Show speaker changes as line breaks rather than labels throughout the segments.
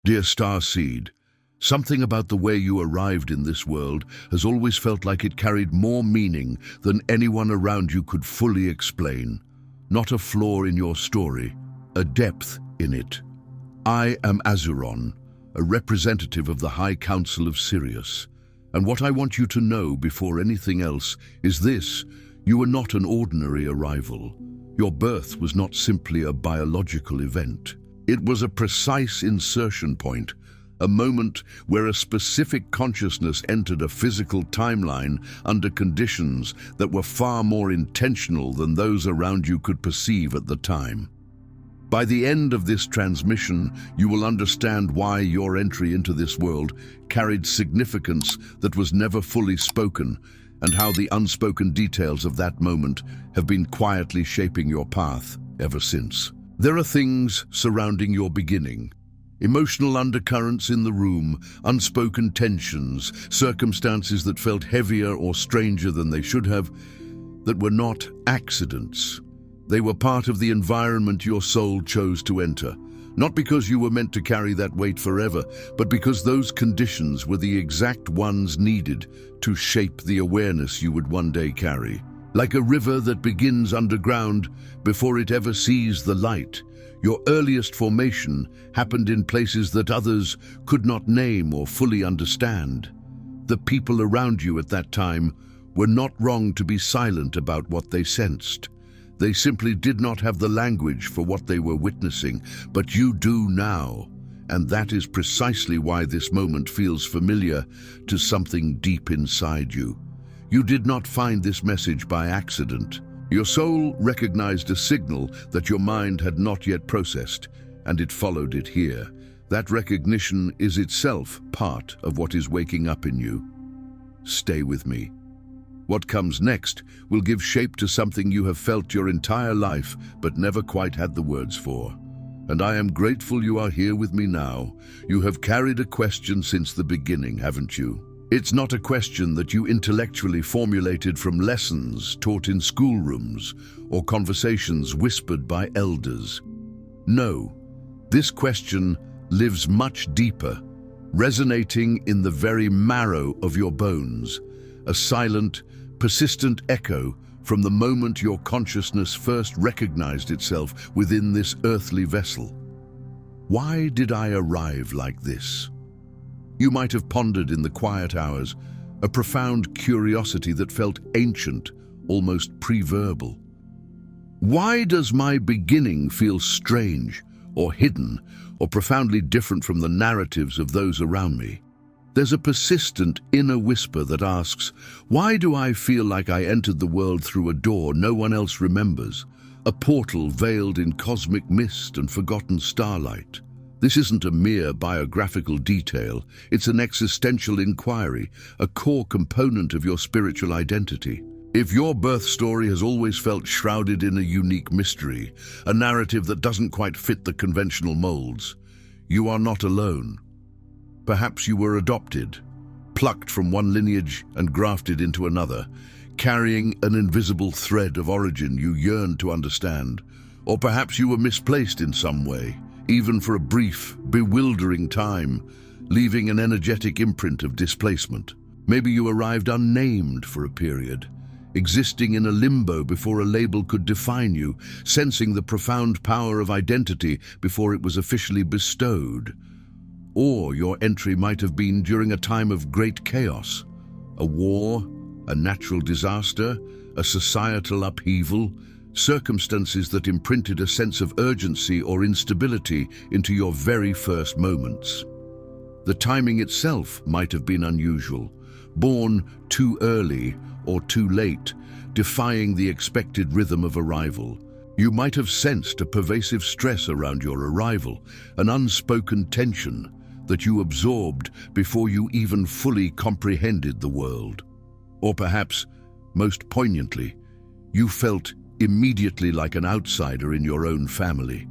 Dear Starseed, something about the way you arrived in this world has always felt like it carried more meaning than anyone around you could fully explain. Not a flaw in your story, a depth in it. I am Azuron, a representative of the High Council of Sirius. And what I want you to know before anything else is this: you were not an ordinary arrival. Your birth was not simply a biological event. It was a precise insertion point, a moment where a specific consciousness entered a physical timeline under conditions that were far more intentional than those around you could perceive at the time. By the end of this transmission, you will understand why your entry into this world carried significance that was never fully spoken, and how the unspoken details of that moment have been quietly shaping your path ever since. There are things surrounding your beginning. Emotional undercurrents in the room, unspoken tensions, circumstances that felt heavier or stranger than they should have, that were not accidents. They were part of the environment your soul chose to enter, not because you were meant to carry that weight forever, but because those conditions were the exact ones needed to shape the awareness you would one day carry. Like a river that begins underground before it ever sees the light, your earliest formation happened in places that others could not name or fully understand. The people around you at that time were not wrong to be silent about what they sensed. They simply did not have the language for what they were witnessing, but you do now. And that is precisely why this moment feels familiar to something deep inside you. You did not find this message by accident. Your soul recognized a signal that your mind had not yet processed, and it followed it here. That recognition is itself part of what is waking up in you. Stay with me. What comes next will give shape to something you have felt your entire life but never quite had the words for. And I am grateful you are here with me now. You have carried a question since the beginning, haven't you? It's not a question that you intellectually formulated from lessons taught in schoolrooms or conversations whispered by elders. No, this question lives much deeper, resonating in the very marrow of your bones, a silent, persistent echo from the moment your consciousness first recognized itself within this earthly vessel. Why did I arrive like this? You might have pondered in the quiet hours, a profound curiosity that felt ancient, almost pre-verbal. Why does my beginning feel strange, or hidden, or profoundly different from the narratives of those around me? There's a persistent inner whisper that asks, why do I feel like I entered the world through a door no one else remembers, a portal veiled in cosmic mist and forgotten starlight? This isn't a mere biographical detail, it's an existential inquiry, a core component of your spiritual identity. If your birth story has always felt shrouded in a unique mystery, a narrative that doesn't quite fit the conventional molds, you are not alone. Perhaps you were adopted, plucked from one lineage and grafted into another, carrying an invisible thread of origin you yearned to understand. Or perhaps you were misplaced in some way, even for a brief, bewildering time, leaving an energetic imprint of displacement. Maybe you arrived unnamed for a period, existing in a limbo before a label could define you, sensing the profound power of identity before it was officially bestowed. Or your entry might have been during a time of great chaos, a war, a natural disaster, a societal upheaval, circumstances that imprinted a sense of urgency or instability into your very first moments. The timing itself might have been unusual, born too early or too late, defying the expected rhythm of arrival. You might have sensed a pervasive stress around your arrival, an unspoken tension that you absorbed before you even fully comprehended the world. Or perhaps, most poignantly, you felt immediately like an outsider in your own family.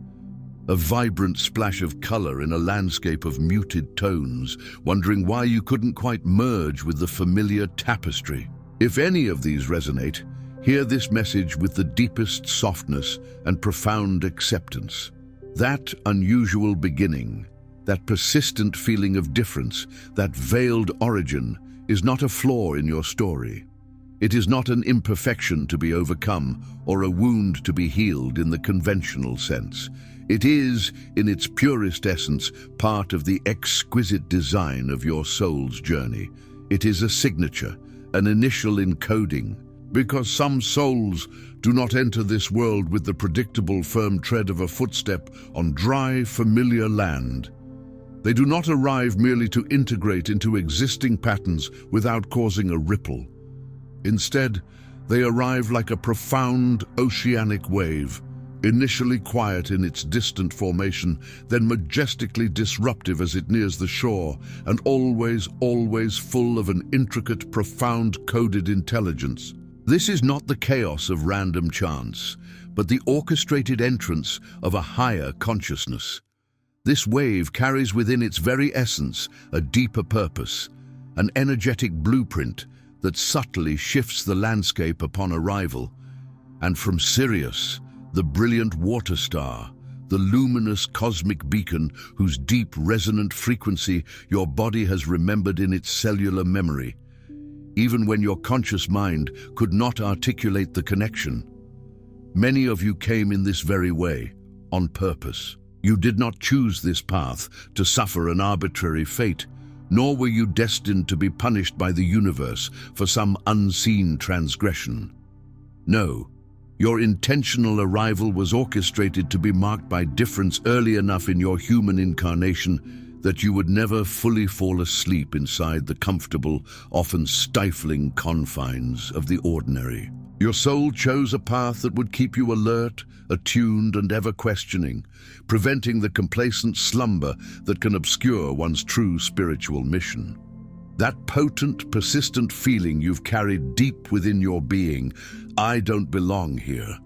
A vibrant splash of color in a landscape of muted tones, wondering why you couldn't quite merge with the familiar tapestry. If any of these resonate, hear this message with the deepest softness and profound acceptance. That unusual beginning, That persistent feeling of difference, that veiled origin, is not a flaw in your story. It is not an imperfection to be overcome or a wound to be healed in the conventional sense. It is, in its purest essence, part of the exquisite design of your soul's journey. It is a signature, an initial encoding, because some souls do not enter this world with the predictable firm tread of a footstep on dry, familiar land. They do not arrive merely to integrate into existing patterns without causing a ripple. Instead, they arrive like a profound oceanic wave, initially quiet in its distant formation, then majestically disruptive as it nears the shore, and always full of an intricate, profound coded intelligence. This is not the chaos of random chance, but the orchestrated entrance of a higher consciousness. This wave carries within its very essence a deeper purpose, an energetic blueprint that subtly shifts the landscape upon arrival. And from Sirius, the brilliant water star, the luminous cosmic beacon whose deep resonant frequency your body has remembered in its cellular memory, even when your conscious mind could not articulate the connection. Many of you came in this very way, on purpose. You did not choose this path to suffer an arbitrary fate, nor were you destined to be punished by the universe for some unseen transgression. No, your intentional arrival was orchestrated to be marked by difference early enough in your human incarnation that you would never fully fall asleep inside the comfortable, often stifling confines of the ordinary. Your soul chose a path that would keep you alert, attuned, and ever questioning, preventing the complacent slumber that can obscure one's true spiritual mission. That potent, persistent feeling you've carried deep within your being, "I don't belong here,"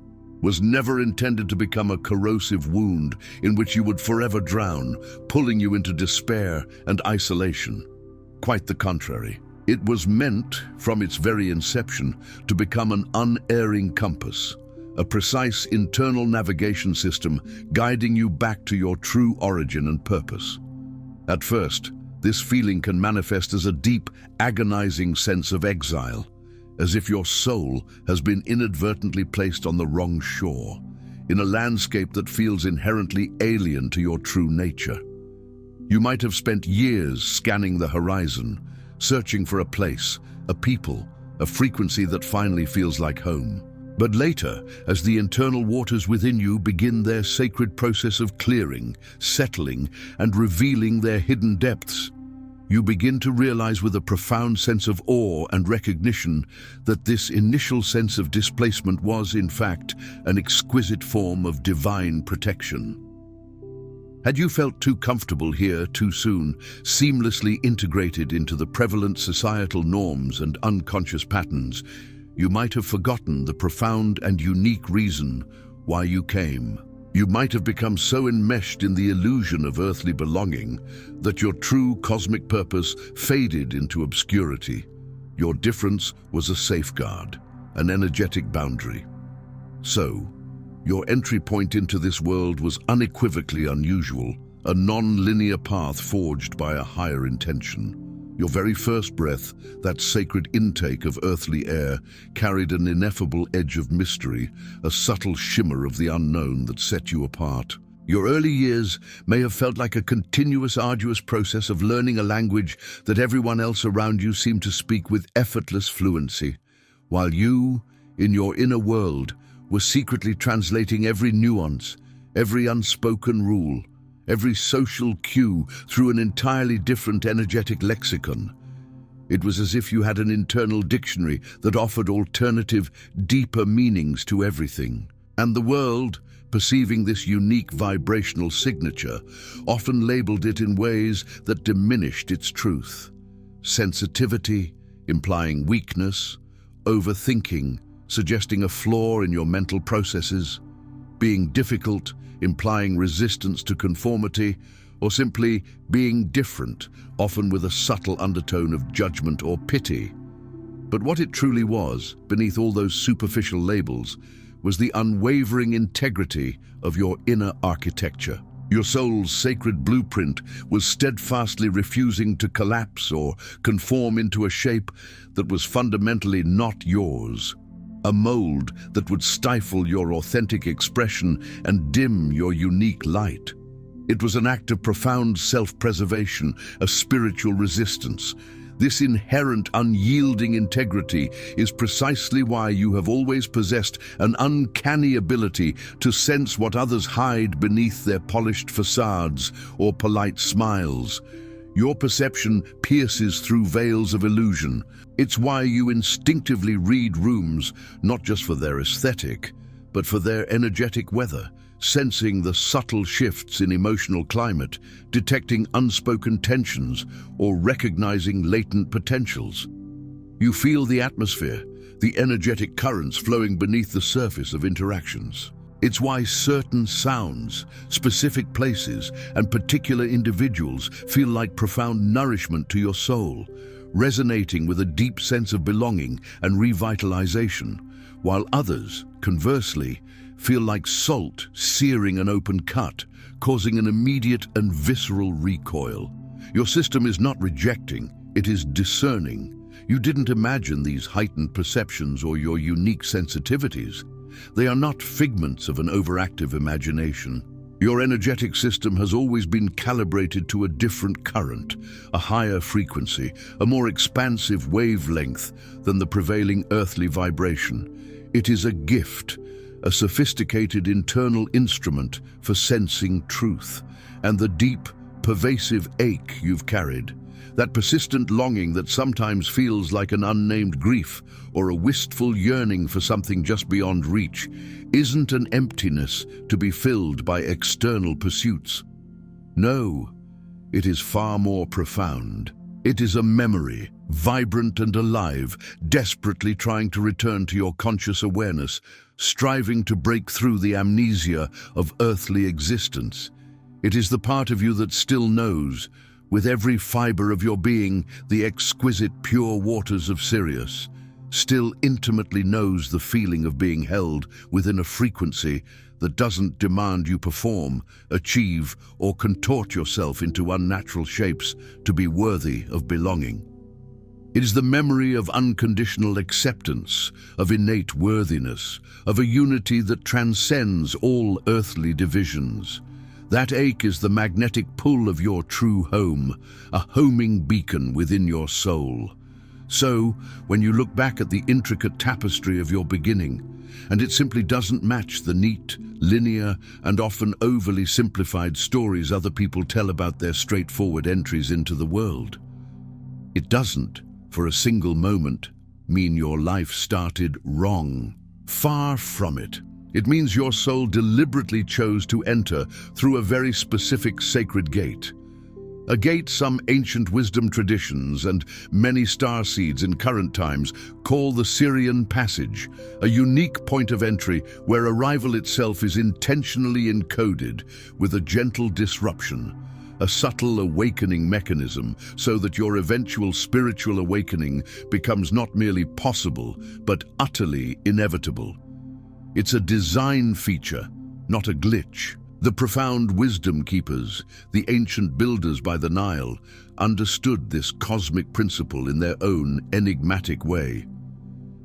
was never intended to become a corrosive wound in which you would forever drown, pulling you into despair and isolation. Quite the contrary. It was meant, from its very inception, to become an unerring compass, a precise internal navigation system guiding you back to your true origin and purpose. At first, this feeling can manifest as a deep, agonizing sense of exile, as if your soul has been inadvertently placed on the wrong shore, in a landscape that feels inherently alien to your true nature. You might have spent years scanning the horizon, searching for a place, a people, a frequency that finally feels like home. But later, as the internal waters within you begin their sacred process of clearing, settling, and revealing their hidden depths, you begin to realize with a profound sense of awe and recognition that this initial sense of displacement was, in fact, an exquisite form of divine protection. Had you felt too comfortable here too soon, seamlessly integrated into the prevalent societal norms and unconscious patterns, you might have forgotten the profound and unique reason why you came. You might have become so enmeshed in the illusion of earthly belonging that your true cosmic purpose faded into obscurity. Your difference was a safeguard, an energetic boundary. So, your entry point into this world was unequivocally unusual, a non-linear path forged by a higher intention. Your very first breath, that sacred intake of earthly air, carried an ineffable edge of mystery, a subtle shimmer of the unknown that set you apart. Your early years may have felt like a continuous, arduous process of learning a language that everyone else around you seemed to speak with effortless fluency, while you, in your inner world, were secretly translating every nuance, every unspoken rule, every social cue through an entirely different energetic lexicon. It was as if you had an internal dictionary that offered alternative, deeper meanings to everything. And the world, perceiving this unique vibrational signature, often labeled it in ways that diminished its truth. Sensitivity, implying weakness; overthinking, suggesting a flaw in your mental processes; being difficult, implying resistance to conformity; or simply being different, often with a subtle undertone of judgment or pity. But what it truly was, beneath all those superficial labels, was the unwavering integrity of your inner architecture. Your soul's sacred blueprint was steadfastly refusing to collapse or conform into a shape that was fundamentally not yours. A mold that would stifle your authentic expression and dim your unique light. It was an act of profound self-preservation, a spiritual resistance. This inherent, unyielding integrity is precisely why you have always possessed an uncanny ability to sense what others hide beneath their polished facades or polite smiles. Your perception pierces through veils of illusion. It's why you instinctively read rooms, not just for their aesthetic, but for their energetic weather, sensing the subtle shifts in emotional climate, detecting unspoken tensions, or recognizing latent potentials. You feel the atmosphere, the energetic currents flowing beneath the surface of interactions. It's why certain sounds, specific places, and particular individuals feel like profound nourishment to your soul, resonating with a deep sense of belonging and revitalization, while others, conversely, feel like salt searing an open cut, causing an immediate and visceral recoil. Your system is not rejecting, it is discerning. You didn't imagine these heightened perceptions or your unique sensitivities. They are not figments of an overactive imagination. Your energetic system has always been calibrated to a different current, a higher frequency, a more expansive wavelength than the prevailing earthly vibration. It is a gift, a sophisticated internal instrument for sensing truth, and the deep, pervasive ache you've carried, that persistent longing that sometimes feels like an unnamed grief or a wistful yearning for something just beyond reach, isn't an emptiness to be filled by external pursuits. No, it is far more profound. It is a memory, vibrant and alive, desperately trying to return to your conscious awareness, striving to break through the amnesia of earthly existence. It is the part of you that still knows, with every fiber of your being, the exquisite pure waters of Sirius, still intimately knows the feeling of being held within a frequency that doesn't demand you perform, achieve, or contort yourself into unnatural shapes to be worthy of belonging. It is the memory of unconditional acceptance, of innate worthiness, of a unity that transcends all earthly divisions. That ache is the magnetic pull of your true home, a homing beacon within your soul. So, when you look back at the intricate tapestry of your beginning, and it simply doesn't match the neat, linear, and often overly simplified stories other people tell about their straightforward entries into the world, it doesn't, for a single moment, mean your life started wrong. Far from it. It means your soul deliberately chose to enter through a very specific sacred gate. A gate some ancient wisdom traditions and many starseeds in current times call the Sirian Passage, a unique point of entry where arrival itself is intentionally encoded with a gentle disruption, a subtle awakening mechanism so that your eventual spiritual awakening becomes not merely possible, but utterly inevitable. It's a design feature, not a glitch. The profound wisdom keepers, the ancient builders by the Nile, understood this cosmic principle in their own enigmatic way.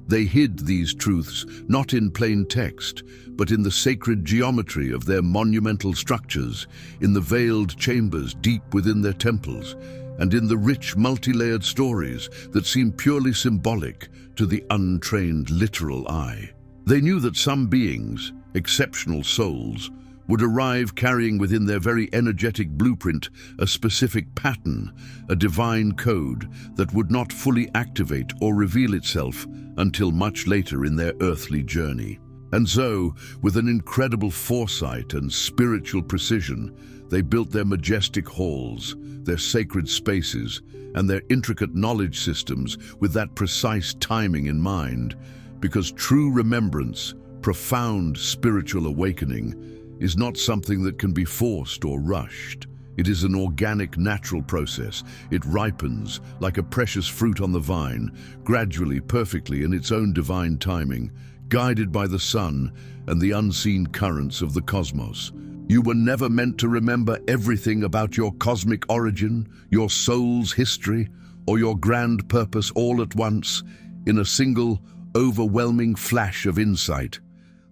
They hid these truths not in plain text, but in the sacred geometry of their monumental structures, in the veiled chambers deep within their temples, and in the rich multi-layered stories that seem purely symbolic to the untrained literal eye. They knew that some beings, exceptional souls, would arrive carrying within their very energetic blueprint a specific pattern, a divine code that would not fully activate or reveal itself until much later in their earthly journey. And so, with an incredible foresight and spiritual precision, they built their majestic halls, their sacred spaces, and their intricate knowledge systems with that precise timing in mind, because true remembrance, profound spiritual awakening, is not something that can be forced or rushed. It is an organic, natural process. It ripens like a precious fruit on the vine, gradually, perfectly in its own divine timing, guided by the sun and the unseen currents of the cosmos. You were never meant to remember everything about your cosmic origin, your soul's history, or your grand purpose all at once in a single, overwhelming flash of insight.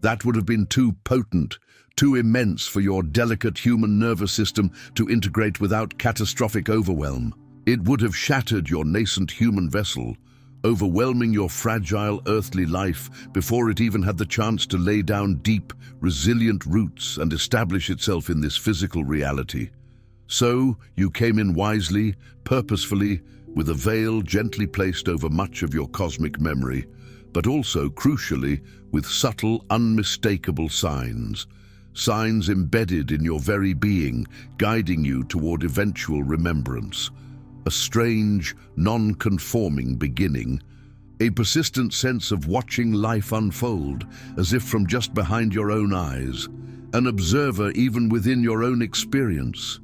That would have been too potent, too immense for your delicate human nervous system to integrate without catastrophic overwhelm. It would have shattered your nascent human vessel, overwhelming your fragile earthly life before it even had the chance to lay down deep, resilient roots and establish itself in this physical reality. So, you came in wisely, purposefully, with a veil gently placed over much of your cosmic memory, but also, crucially, with subtle, unmistakable signs. Signs embedded in your very being, guiding you toward eventual remembrance. A strange, non-conforming beginning, a persistent sense of watching life unfold, as if from just behind your own eyes, an observer even within your own experience,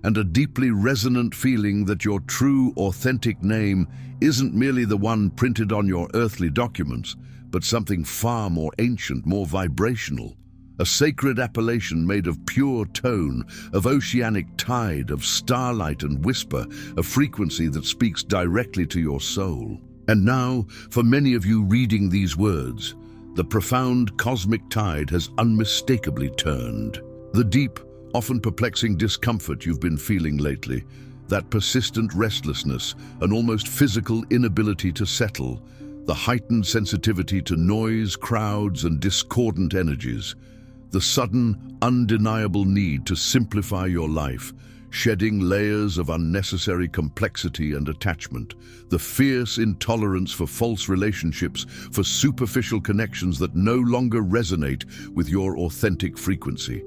and a deeply resonant feeling that your true, authentic name isn't merely the one printed on your earthly documents, but something far more ancient, more vibrational. A sacred appellation made of pure tone, of oceanic tide, of starlight and whisper, a frequency that speaks directly to your soul. And now, for many of you reading these words, the profound cosmic tide has unmistakably turned. The deep, often perplexing discomfort you've been feeling lately, that persistent restlessness, an almost physical inability to settle, the heightened sensitivity to noise, crowds, and discordant energies, the sudden, undeniable need to simplify your life, shedding layers of unnecessary complexity and attachment, the fierce intolerance for false relationships, for superficial connections that no longer resonate with your authentic frequency,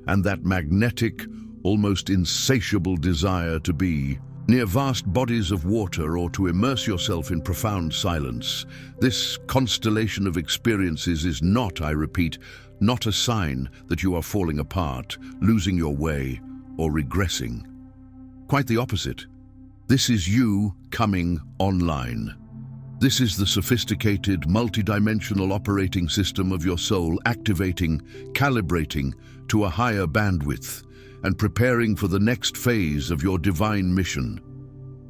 and that magnetic, almost insatiable desire to be near vast bodies of water or to immerse yourself in profound silence. This constellation of experiences is not, I repeat, not a sign that you are falling apart, losing your way, or regressing. Quite the opposite. This is you coming online. This is the sophisticated, multidimensional operating system of your soul activating, calibrating to a higher bandwidth, and preparing for the next phase of your divine mission.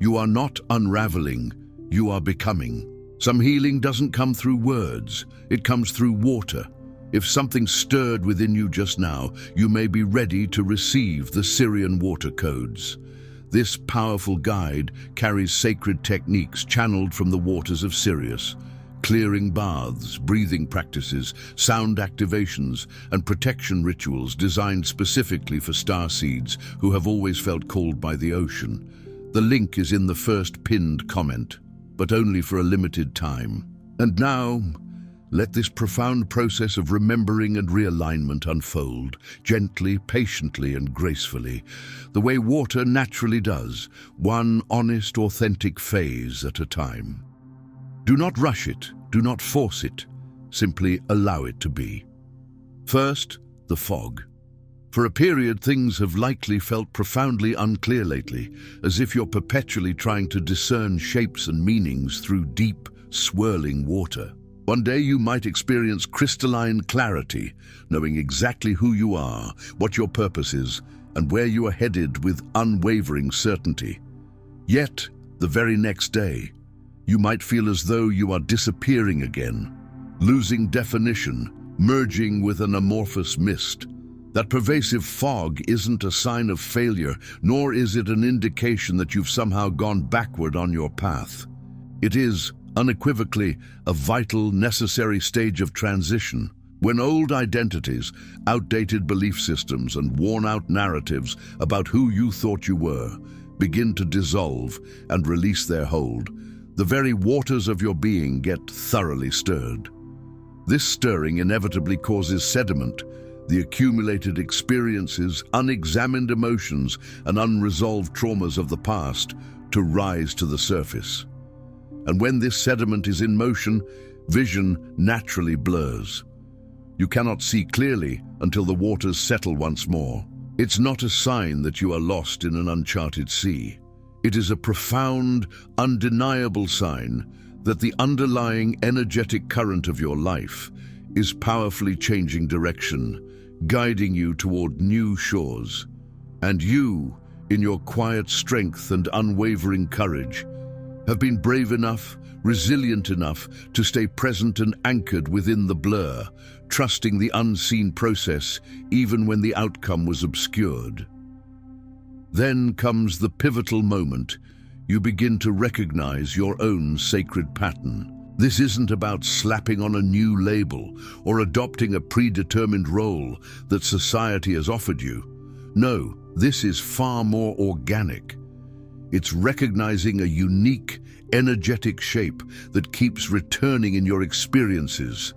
You are not unraveling, you are becoming. Some healing doesn't come through words, it comes through water. If something stirred within you just now, you may be ready to receive the Sirian water codes. This powerful guide carries sacred techniques channeled from the waters of Sirius, clearing baths, breathing practices, sound activations, and protection rituals designed specifically for starseeds who have always felt called by the ocean. The link is in the first pinned comment, but only for a limited time. And now, let this profound process of remembering and realignment unfold, gently, patiently, and gracefully, the way water naturally does, one honest, authentic phase at a time. Do not rush it, do not force it, simply allow it to be. First, the fog. For a period, things have likely felt profoundly unclear lately, as if you're perpetually trying to discern shapes and meanings through deep, swirling water. One day you might experience crystalline clarity, knowing exactly who you are, what your purpose is, and where you are headed with unwavering certainty. Yet, the very next day, you might feel as though you are disappearing again, losing definition, merging with an amorphous mist. That pervasive fog isn't a sign of failure, nor is it an indication that you've somehow gone backward on your path. It is, unequivocally, a vital, necessary stage of transition, when old identities, outdated belief systems, and worn-out narratives about who you thought you were begin to dissolve and release their hold. The very waters of your being get thoroughly stirred. This stirring inevitably causes sediment, the accumulated experiences, unexamined emotions, and unresolved traumas of the past to rise to the surface. And when this sediment is in motion, vision naturally blurs. You cannot see clearly until the waters settle once more. It's not a sign that you are lost in an uncharted sea. It is a profound, undeniable sign that the underlying energetic current of your life is powerfully changing direction, guiding you toward new shores. And you, in your quiet strength and unwavering courage, have been brave enough, resilient enough to stay present and anchored within the blur, trusting the unseen process even when the outcome was obscured. Then comes the pivotal moment. You begin to recognize your own sacred pattern. This isn't about slapping on a new label or adopting a predetermined role that society has offered you. No, this is far more organic. It's recognizing a unique, energetic shape that keeps returning in your experiences,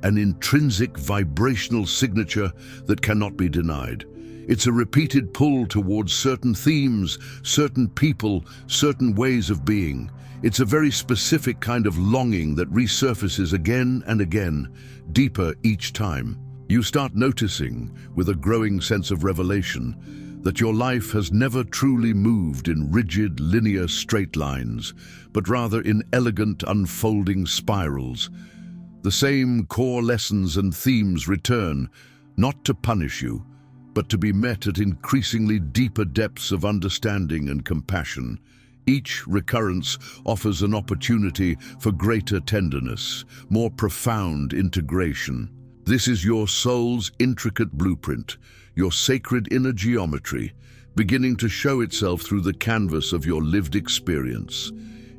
an intrinsic vibrational signature that cannot be denied. It's a repeated pull towards certain themes, certain people, certain ways of being. It's a very specific kind of longing that resurfaces again and again, deeper each time. You start noticing, with a growing sense of revelation, that your life has never truly moved in rigid, linear straight lines, but rather in elegant, unfolding spirals. The same core lessons and themes return, not to punish you, but to be met at increasingly deeper depths of understanding and compassion. Each recurrence offers an opportunity for greater tenderness, more profound integration. This is your soul's intricate blueprint, your sacred inner geometry, beginning to show itself through the canvas of your lived experience.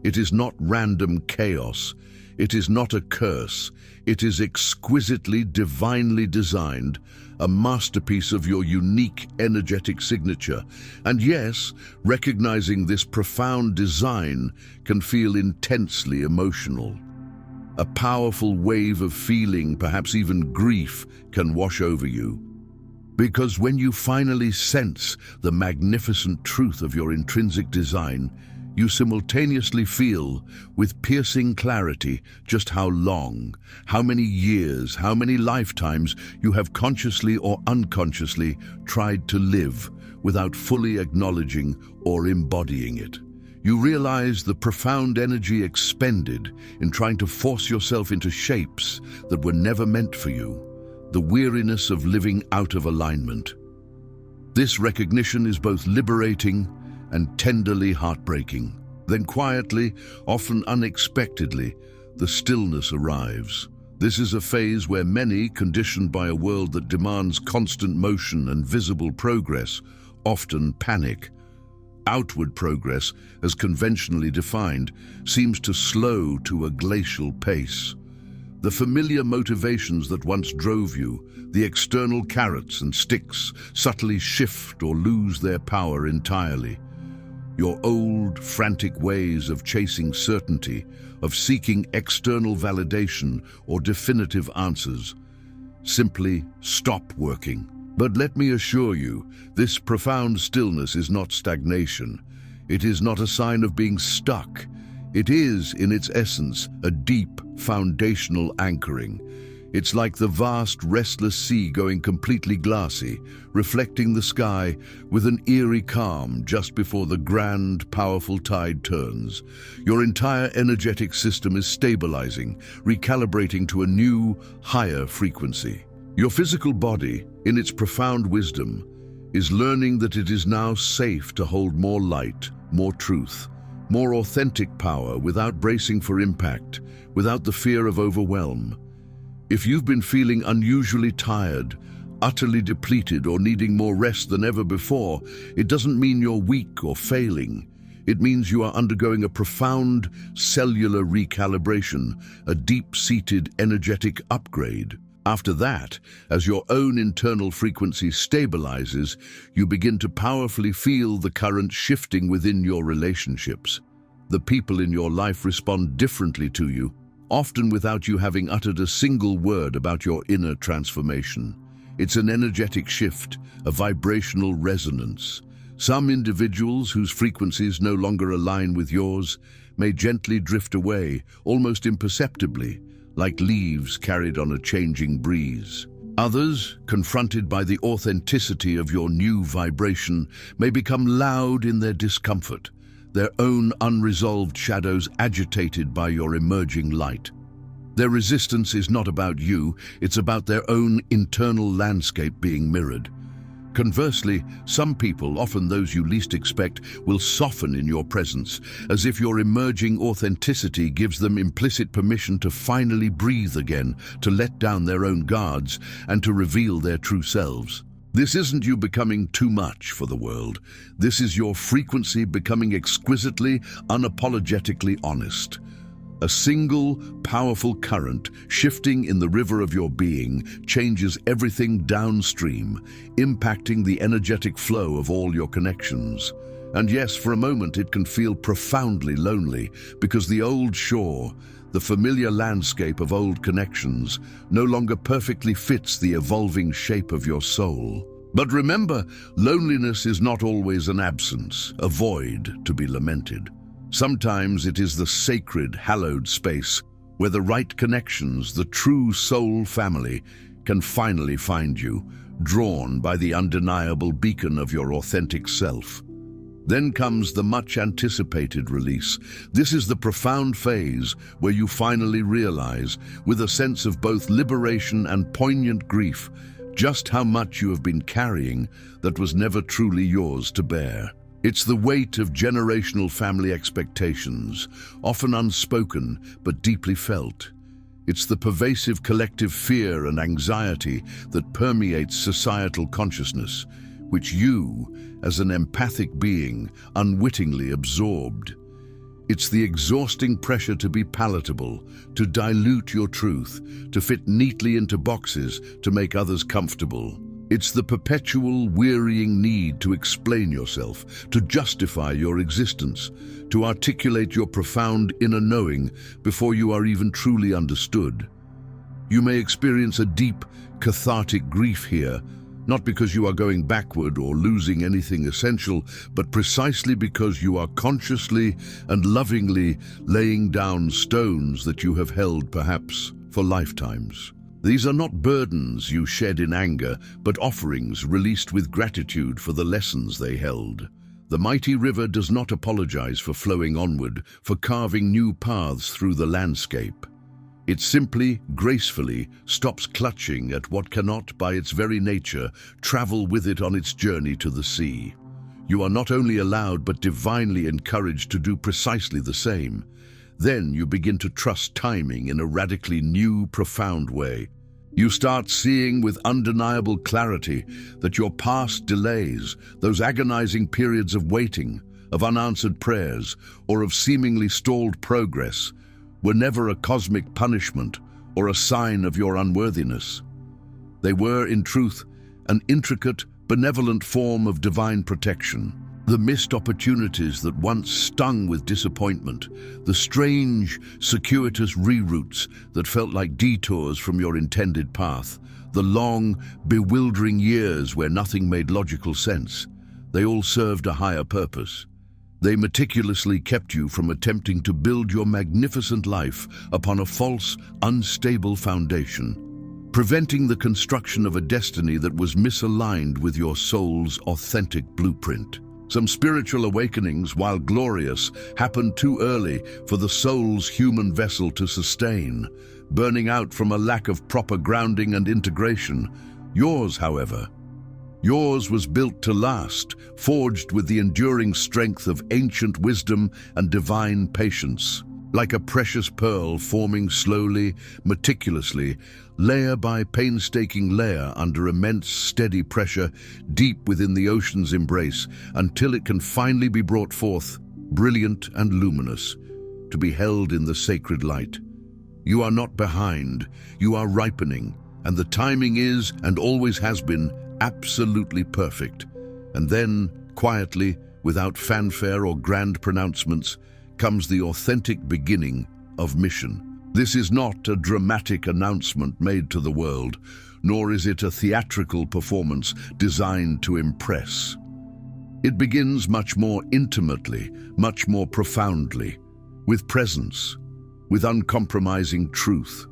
It is not random chaos. It is not a curse. It is exquisitely, divinely designed, a masterpiece of your unique energetic signature. And yes, recognizing this profound design can feel intensely emotional. A powerful wave of feeling, perhaps even grief, can wash over you. Because when you finally sense the magnificent truth of your intrinsic design, you simultaneously feel, with piercing clarity, just how long, how many years, how many lifetimes you have consciously or unconsciously tried to live without fully acknowledging or embodying it. You realize the profound energy expended in trying to force yourself into shapes that were never meant for you, the weariness of living out of alignment. This recognition is both liberating and tenderly heartbreaking. Then quietly, often unexpectedly, the stillness arrives. This is a phase where many, conditioned by a world that demands constant motion and visible progress, often panic. Outward progress, as conventionally defined, seems to slow to a glacial pace. The familiar motivations that once drove you, the external carrots and sticks, subtly shift or lose their power entirely. Your old, frantic ways of chasing certainty, of seeking external validation or definitive answers, simply stop working. But let me assure you, this profound stillness is not stagnation. It is not a sign of being stuck. It is, in its essence, a deep, foundational anchoring. It's like the vast, restless sea going completely glassy, reflecting the sky with an eerie calm just before the grand, powerful tide turns. Your entire energetic system is stabilizing, recalibrating to a new, higher frequency. Your physical body, in its profound wisdom, is learning that it is now safe to hold more light, more truth, more authentic power without bracing for impact, without the fear of overwhelm. If you've been feeling unusually tired, utterly depleted, or needing more rest than ever before, it doesn't mean you're weak or failing. It means you are undergoing a profound cellular recalibration, a deep-seated energetic upgrade. After that, as your own internal frequency stabilizes, you begin to powerfully feel the current shifting within your relationships. The people in your life respond differently to you, often without you having uttered a single word about your inner transformation. It's an energetic shift, a vibrational resonance. Some individuals whose frequencies no longer align with yours may gently drift away, almost imperceptibly, like leaves carried on a changing breeze. Others, confronted by the authenticity of your new vibration, may become loud in their discomfort, their own unresolved shadows agitated by your emerging light. Their resistance is not about you, it's about their own internal landscape being mirrored. Conversely, some people, often those you least expect, will soften in your presence, as if your emerging authenticity gives them implicit permission to finally breathe again, to let down their own guards, and to reveal their true selves. This isn't you becoming too much for the world. This is your frequency becoming exquisitely, unapologetically honest. A single, powerful current shifting in the river of your being changes everything downstream, impacting the energetic flow of all your connections. And yes, for a moment it can feel profoundly lonely, because the old shore, the familiar landscape of old connections, no longer perfectly fits the evolving shape of your soul. But remember, loneliness is not always an absence, a void to be lamented. Sometimes it is the sacred, hallowed space where the right connections, the true soul family, can finally find you, drawn by the undeniable beacon of your authentic self. Then comes the much-anticipated release. This is the profound phase where you finally realize, with a sense of both liberation and poignant grief, just how much you have been carrying that was never truly yours to bear. It's the weight of generational family expectations, often unspoken but deeply felt. It's the pervasive collective fear and anxiety that permeates societal consciousness, which you, as an empathic being, unwittingly absorbed. It's the exhausting pressure to be palatable, to dilute your truth, to fit neatly into boxes, to make others comfortable. It's the perpetual, wearying need to explain yourself, to justify your existence, to articulate your profound inner knowing before you are even truly understood. You may experience a deep, cathartic grief here, not because you are going backward or losing anything essential, but precisely because you are consciously and lovingly laying down stones that you have held perhaps for lifetimes. These are not burdens you shed in anger, but offerings released with gratitude for the lessons they held. The mighty river does not apologize for flowing onward, for carving new paths through the landscape. It simply, gracefully, stops clutching at what cannot, by its very nature, travel with it on its journey to the sea. You are not only allowed but divinely encouraged to do precisely the same. Then you begin to trust timing in a radically new, profound way. You start seeing with undeniable clarity that your past delays, those agonizing periods of waiting, of unanswered prayers, or of seemingly stalled progress, were never a cosmic punishment or a sign of your unworthiness. They were, in truth, an intricate, benevolent form of divine protection. The missed opportunities that once stung with disappointment, the strange, circuitous reroutes that felt like detours from your intended path, the long, bewildering years where nothing made logical sense, they all served a higher purpose. They meticulously kept you from attempting to build your magnificent life upon a false, unstable foundation, preventing the construction of a destiny that was misaligned with your soul's authentic blueprint. Some spiritual awakenings, while glorious, happened too early for the soul's human vessel to sustain, burning out from a lack of proper grounding and integration. Yours, however, yours was built to last, forged with the enduring strength of ancient wisdom and divine patience. Like a precious pearl forming slowly, meticulously, layer by painstaking layer under immense steady pressure deep within the ocean's embrace, until it can finally be brought forth, brilliant and luminous, to be held in the sacred light. You are not behind, you are ripening, and the timing is, and always has been, absolutely perfect. And then, quietly, without fanfare or grand pronouncements, comes the authentic beginning of mission. This is not a dramatic announcement made to the world, nor is it a theatrical performance designed to impress. It begins much more intimately, much more profoundly, with presence, with uncompromising truth,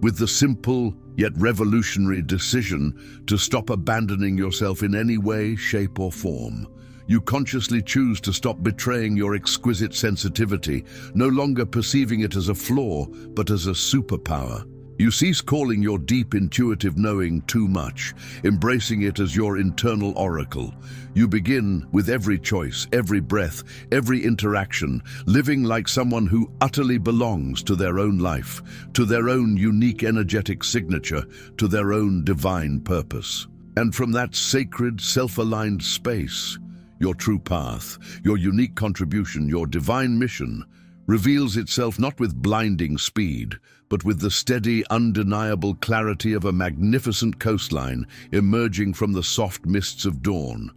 with the simple yet revolutionary decision to stop abandoning yourself in any way, shape or form. You consciously choose to stop betraying your exquisite sensitivity, no longer perceiving it as a flaw, but as a superpower. You cease calling your deep intuitive knowing too much, embracing it as your internal oracle. You begin, with every choice, every breath, every interaction, living like someone who utterly belongs to their own life, to their own unique energetic signature, to their own divine purpose. And from that sacred, self-aligned space, your true path, your unique contribution, your divine mission, reveals itself not with blinding speed, but with the steady, undeniable clarity of a magnificent coastline emerging from the soft mists of dawn.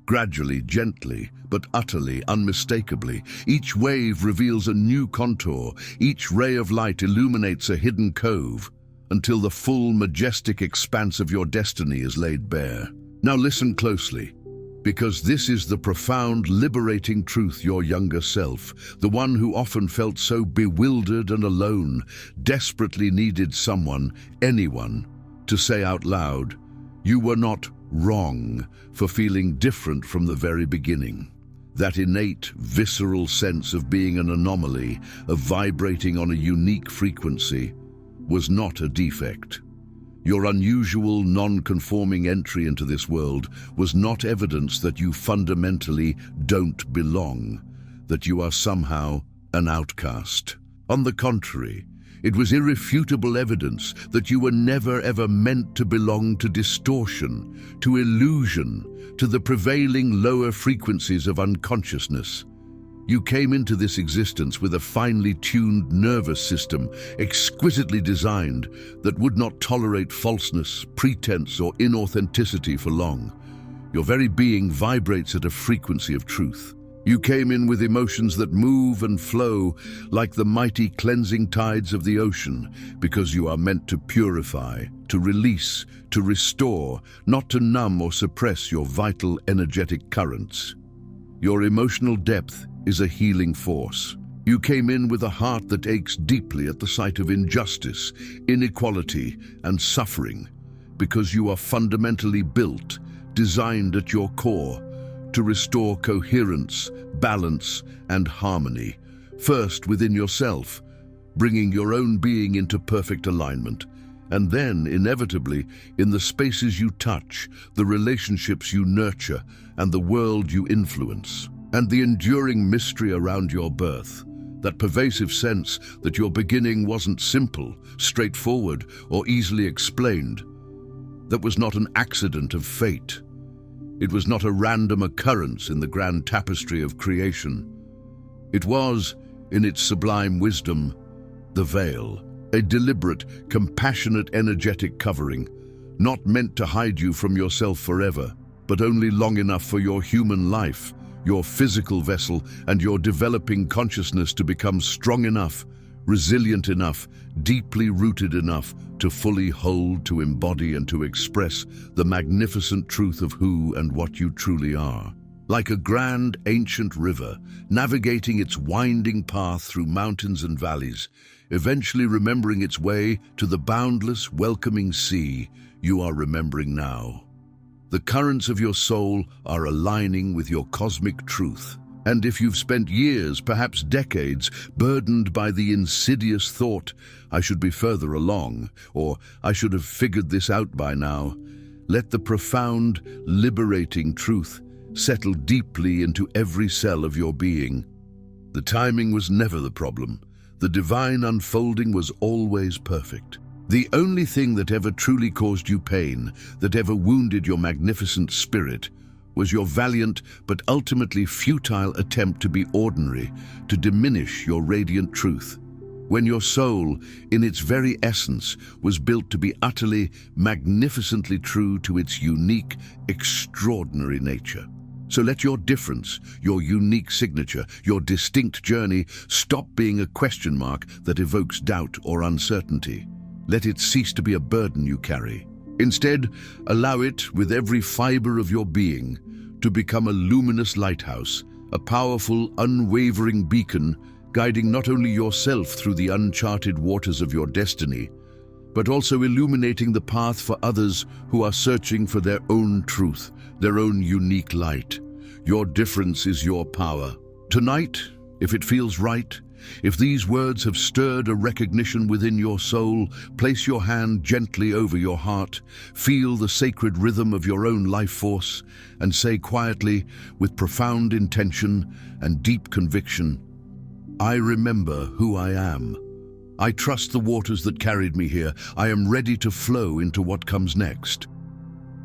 Gradually, gently, but utterly, unmistakably, each wave reveals a new contour, each ray of light illuminates a hidden cove, until the full, majestic expanse of your destiny is laid bare. Now listen closely, because this is the profound, liberating truth your younger self, the one who often felt so bewildered and alone, desperately needed someone, anyone, to say out loud, you were not wrong for feeling different from the very beginning. That innate, visceral sense of being an anomaly, of vibrating on a unique frequency, was not a defect. Your unusual, non-conforming entry into this world was not evidence that you fundamentally don't belong, that you are somehow an outcast. On the contrary, it was irrefutable evidence that you were never ever meant to belong to distortion, to illusion, to the prevailing lower frequencies of unconsciousness. You came into this existence with a finely tuned nervous system, exquisitely designed, that would not tolerate falseness, pretense, or inauthenticity for long. Your very being vibrates at a frequency of truth. You came in with emotions that move and flow like the mighty cleansing tides of the ocean, because you are meant to purify, to release, to restore, not to numb or suppress your vital energetic currents. Your emotional depth is a healing force. You came in with a heart that aches deeply at the sight of injustice, inequality, and suffering, because you are fundamentally built, designed at your core, to restore coherence, balance, and harmony, first within yourself, bringing your own being into perfect alignment, and then, inevitably, in the spaces you touch, the relationships you nurture, and the world you influence. And the enduring mystery around your birth, that pervasive sense that your beginning wasn't simple, straightforward, or easily explained, that was not an accident of fate. It was not a random occurrence in the grand tapestry of creation. It was, in its sublime wisdom, the veil, a deliberate, compassionate, energetic covering, not meant to hide you from yourself forever, but only long enough for your human life, your physical vessel, and your developing consciousness to become strong enough, resilient enough, deeply rooted enough to fully hold, to embody, and to express the magnificent truth of who and what you truly are. Like a grand, ancient river, navigating its winding path through mountains and valleys, eventually remembering its way to the boundless, welcoming sea you are remembering now. The currents of your soul are aligning with your cosmic truth. And if you've spent years, perhaps decades, burdened by the insidious thought, I should be further along, or I should have figured this out by now, let the profound, liberating truth settle deeply into every cell of your being. The timing was never the problem. The divine unfolding was always perfect. The only thing that ever truly caused you pain, that ever wounded your magnificent spirit, was your valiant but ultimately futile attempt to be ordinary, to diminish your radiant truth, when your soul, in its very essence, was built to be utterly, magnificently true to its unique, extraordinary nature. So let your difference, your unique signature, your distinct journey stop being a question mark that evokes doubt or uncertainty. Let it cease to be a burden you carry. Instead, allow it, with every fiber of your being, to become a luminous lighthouse, a powerful, unwavering beacon, guiding not only yourself through the uncharted waters of your destiny, but also illuminating the path for others who are searching for their own truth, their own unique light. Your difference is your power. Tonight, if it feels right, if these words have stirred a recognition within your soul, place your hand gently over your heart, feel the sacred rhythm of your own life force, and say quietly, with profound intention and deep conviction, I remember who I am. I trust the waters that carried me here. I am ready to flow into what comes next.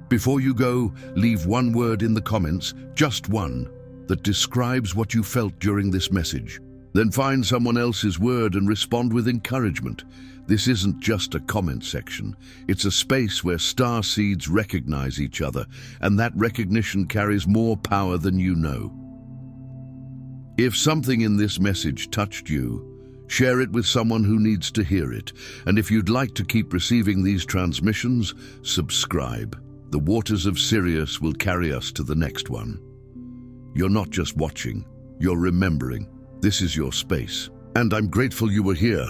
Before you go, leave one word in the comments, just one, that describes what you felt during this message. Then find someone else's word and respond with encouragement. This isn't just a comment section. It's a space where starseeds recognize each other, and that recognition carries more power than you know. If something in this message touched you, share it with someone who needs to hear it. And if you'd like to keep receiving these transmissions, subscribe. The waters of Sirius will carry us to the next one. You're not just watching, you're remembering. This is your space. And I'm grateful you were here.